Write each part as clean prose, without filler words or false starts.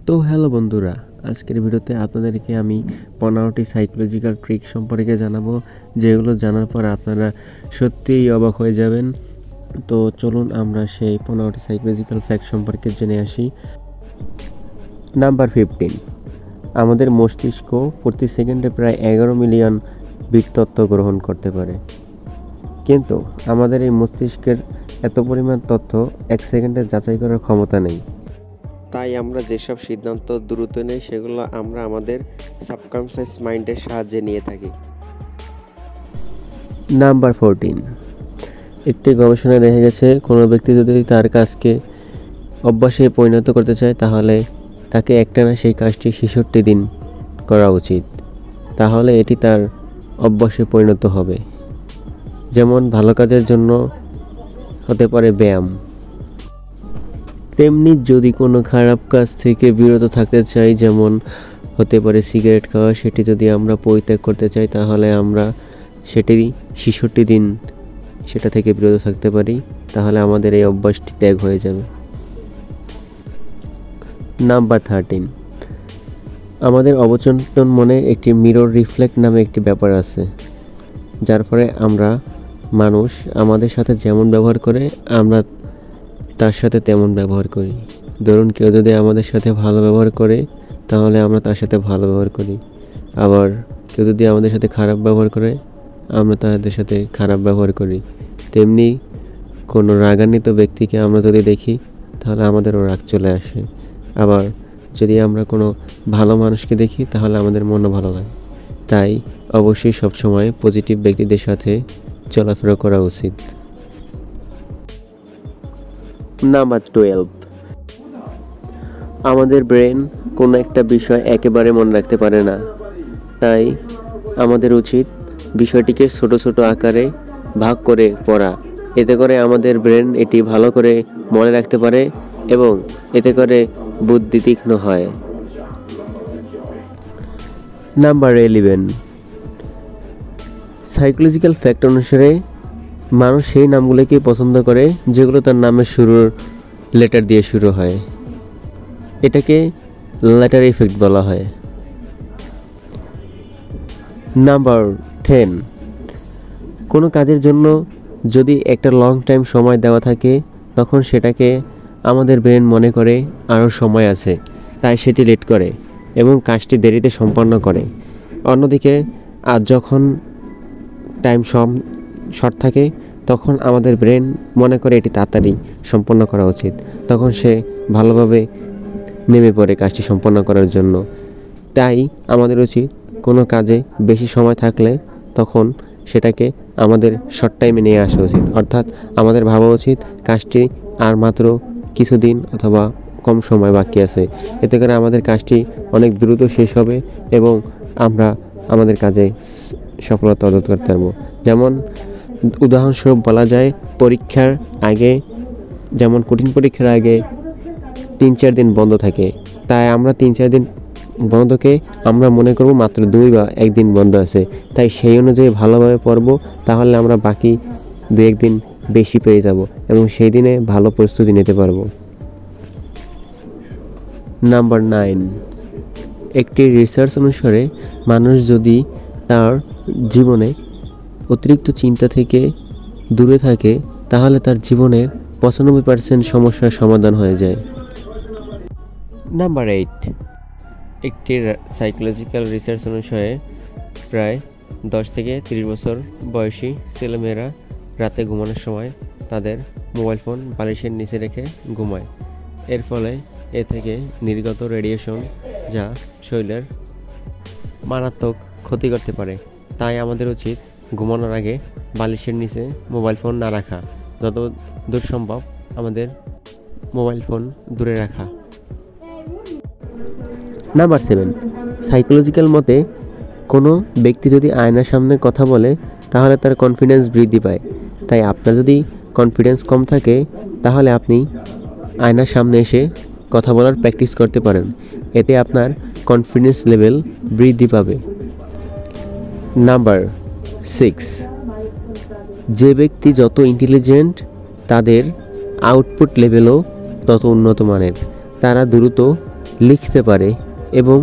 তো হ্যালো বন্ধুরা, আজকের ভিডিওতে আপনাদেরকে আমি 15টি সাইকোলজিক্যাল ট্রিক সম্পর্কে জানাবো, যেগুলো জানার পর আপনারা সত্যিই অবাক হয়ে যাবেন। তো চলুন আমরা সেই 15টি সাইকোলজিক্যাল ফ্যাক্ট সম্পর্কে জেনে আসি। নাম্বার 15, আমাদের মস্তিষ্ক প্রতি সেকেন্ডে প্রায় 11 মিলিয়ন বিট তথ্য গ্রহণ করতে পারে, কিন্তু আমাদের এই মস্তিষ্কের এত পরিমাণ তথ্য 1 সেকেন্ডে যাচাই করার ক্ষমতা নেই। তাই আমরা যেসব সিদ্ধান্ত দ্রুত নেই সেগুলো আমরা আমাদের সাবকনসিয়াস মাইন্ডের সাহায্যে নিয়ে থাকি। নাম্বার 14, একটি গবেষণায় দেখা গেছে কোনো ব্যক্তি যদি তার কাজকে অভ্যাসে পরিণত করতে চায় তাহলে তাকে একটানা সেই কাজটি 66 দিন করা উচিত, তাহলে এটি তার অভ্যাসে পরিণত হবে। যেমন ভালো কাজের জন্য হতে পারে ব্যায়াম, তেমনি যদি কোনো খারাপ কাজ থেকে বিরত থাকতে চাই, যেমন হতে পারে সিগারেট খাওয়া, সেটি যদি আমরা পরিত্যাগ করতে চাই তাহলে আমরা সেটি 66 দিন সেটা থেকে বিরত থাকতে পারি, তাহলে আমাদের এই অভ্যাসটি ত্যাগ হয়ে যাবে। নাম্বার 13, আমাদের অবচেতন মনে একটি মিরর রিফ্লেক্ট নামে একটি ব্যাপার আছে, যার ফলে মানুষ আমাদের সাথে যেমন ব্যবহার করে আমরা তার সাথে তেমন ব্যবহার করি। ধরুন কেউ যদি আমাদের সাথে ভালো ব্যবহার করে তাহলে আমরা তার সাথে ভালো ব্যবহার করি, আবার কেউ যদি আমাদের সাথে খারাপ ব্যবহার করে আমরা তাদের সাথে খারাপ ব্যবহার করি। তেমনি কোনো রাগান্বিত ব্যক্তিকে আমরা যদি দেখি তাহলে আমাদেরও রাগ চলে আসে, আবার যদি আমরা কোনো ভালো মানুষকে দেখি তাহলে আমাদের মনও ভালো লাগে। তাই অবশ্যই সবসময় পজিটিভ ব্যক্তিদের সাথে চলাফেরা করা উচিত। নাম্বার 12, আমাদের ব্রেন কোনো একটা বিষয় একেবারে মনে রাখতে পারে না, তাই আমাদের উচিত বিষয়টিকে ছোট ছোট আকারে ভাগ করে পড়া। এতে করে আমাদের ব্রেন এটি ভালো করে মনে রাখতে পারে এবং এতে করে বুদ্ধি তীক্ষ্ণ হয়। নাম্বার 11, সাইকোলজিক্যাল ফ্যাক্ট অনুসারে মানুষ সেই নামগুলোকে পছন্দ করে যেগুলো তার নামের শুরুর লেটার দিয়ে শুরু হয়, এটাকে লেটার ইফেক্ট বলা হয়। নাম্বার 10, কোনো কাজের জন্য যদি একটা লং টাইম সময় দেওয়া থাকে তখন সেটাকে আমাদের ব্রেন মনে করে আরও সময় আছে, তাই সেটি লেট করে এবং কাজটি দেরিতে সম্পন্ন করে। অন্যদিকে যখন টাইম শর্ট থাকে তখন আমাদের ব্রেন মনে করে এটি তাড়াতাড়ি সম্পন্ন করা উচিত, তখন সে ভালোভাবে নেমে পড়ে কাজটি সম্পন্ন করার জন্য। তাই আমাদের উচিত কোনো কাজে বেশি সময় থাকলে তখন সেটাকে আমাদের শর্ট টাইমে নিয়ে আসা উচিত, অর্থাৎ আমাদের ভাবা উচিত কাজটি আর মাত্র কিছুদিন অথবা কম সময় বাকি আছে, এতে করে আমাদের কাজটি অনেক দ্রুত শেষ হবে এবং আমরা আমাদের কাজে সফলতা অর্জন করতে পারবো। যেমন উদাহরণস্বরূপ বলা যায়, পরীক্ষার আগে যেমন কঠিন পরীক্ষার আগে 3-4 দিন বন্ধ থাকে, তাই আমরা 3-4 দিন বন্ধকে আমরা মনে করব মাত্র 2 বা 1 দিন বন্ধ আছে, তাই সেই অনুযায়ী ভালোভাবে পড়ব, তাহলে আমরা বাকি 2-1 দিন বেশি পেয়ে যাব এবং সেই দিনে ভালো প্রস্তুতি নিতে পারবো। নাম্বার 9, একটি রিসার্চ অনুসারে মানুষ যদি তার জীবনে অতিরিক্ত চিন্তা থেকে দূরে থাকে তাহলে তার জীবনের 95% সমস্যার সমাধান হয়ে যায়। নাম্বার 8, একটি সাইকোলজিক্যাল রিসার্চ অনুসারে প্রায় 10 থেকে 30 বছর বয়সী ছেলেমেয়েরা রাতে ঘুমানোর সময় তাদের মোবাইল ফোন বালিশের নিচে রেখে ঘুমায়। এর ফলে এ থেকে নির্গত রেডিয়েশন যা শরীরের মারাত্মক ক্ষতি করতে পারে, তাই আমাদের উচিত ঘুমানোর আগে বালিশের নিচে মোবাইল ফোন না রাখা, যত দূর সম্ভব আমাদের মোবাইল ফোন দূরে রাখা। নাম্বার 7, সাইকোলজিক্যাল মতে কোনো ব্যক্তি যদি আয়নার সামনে কথা বলে তাহলে তার কনফিডেন্স বৃদ্ধি পায়, তাই আপনার যদি কনফিডেন্স কম থাকে তাহলে আপনি আয়নার সামনে এসে কথা বলার প্র্যাকটিস করতে পারেন, এতে আপনার কনফিডেন্স লেভেল বৃদ্ধি পাবে। নাম্বার 6, যে ব্যক্তি যত ইন্টেলিজেন্ট তাদের আউটপুট লেভেলও তত উন্নত মানের, তারা দ্রুত লিখতে পারে এবং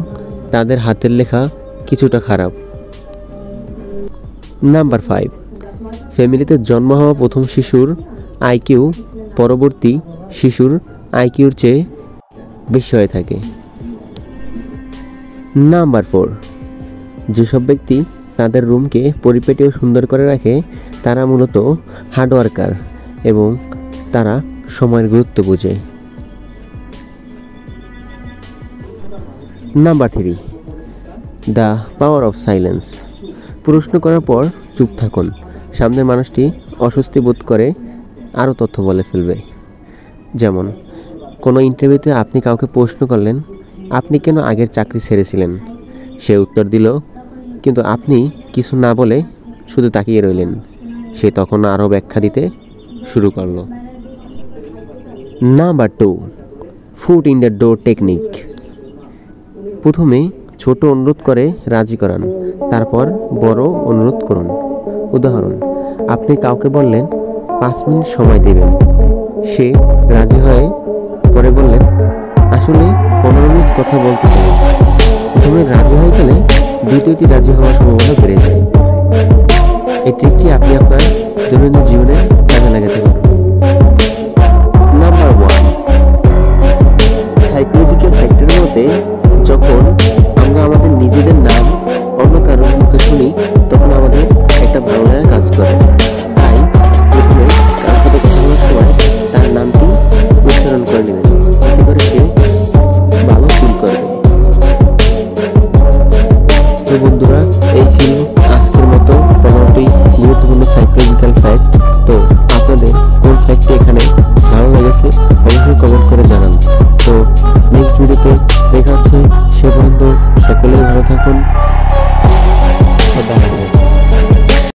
তাদের হাতের লেখা কিছুটা খারাপ। নাম্বার 5, ফ্যামিলিতে জন্ম হওয়া প্রথম শিশুর আইকিউ পরবর্তী শিশুর আইকিউর চেয়ে বেশি হয়ে থাকে। নাম্বার 4, যেসব ব্যক্তি তাদের রুমকে পরিপাটি ও সুন্দর করে রাখে তারা মূলত হার্ডওয়ার্কার এবং তারা সময়ের গুরুত্ব বোঝে। Number 3, the power of silence. প্রশ্ন করার পর চুপ থাকুন, সামনের মানুষটি অস্বস্তি বোধ করে আরও তথ্য বলে ফেলবে। যেমন কোনো ইন্টারভিউতে আপনি কাউকে প্রশ্ন করলেন, আপনি কেন আগের চাকরি ছেড়েছিলেন? সে উত্তর দিল, কিন্তু আপনি কিছু না বলে শুধু তাকিয়ে রইলেন। সে তখন আরও ব্যাখ্যা দিতে শুরু করলো। Number 2, foot in the door technique. প্রথমে ছোট অনুরোধ করে রাজি করান, তারপর বড় অনুরোধ করুন। উদাহরণ, আপনি কাউকে বললেন 5 মিনিট সময় দেবেন, সে রাজি হয়ে পরে বললেন আসলে 15 মিনিট কথা বলতে চাই। প্রথমে রাজি হয়ে গেলে দ্বিতীয়টি রাজি হওয়ার সম্ভাবনা বেড়ে যায়। এই ট্রিকটি আপনি আপনার দৈনন্দিন জীবনে কাজে লাগাতে পারেন। নাম্বার 1, সাইকোলজিক্যাল ফ্যাক্টরের মধ্যে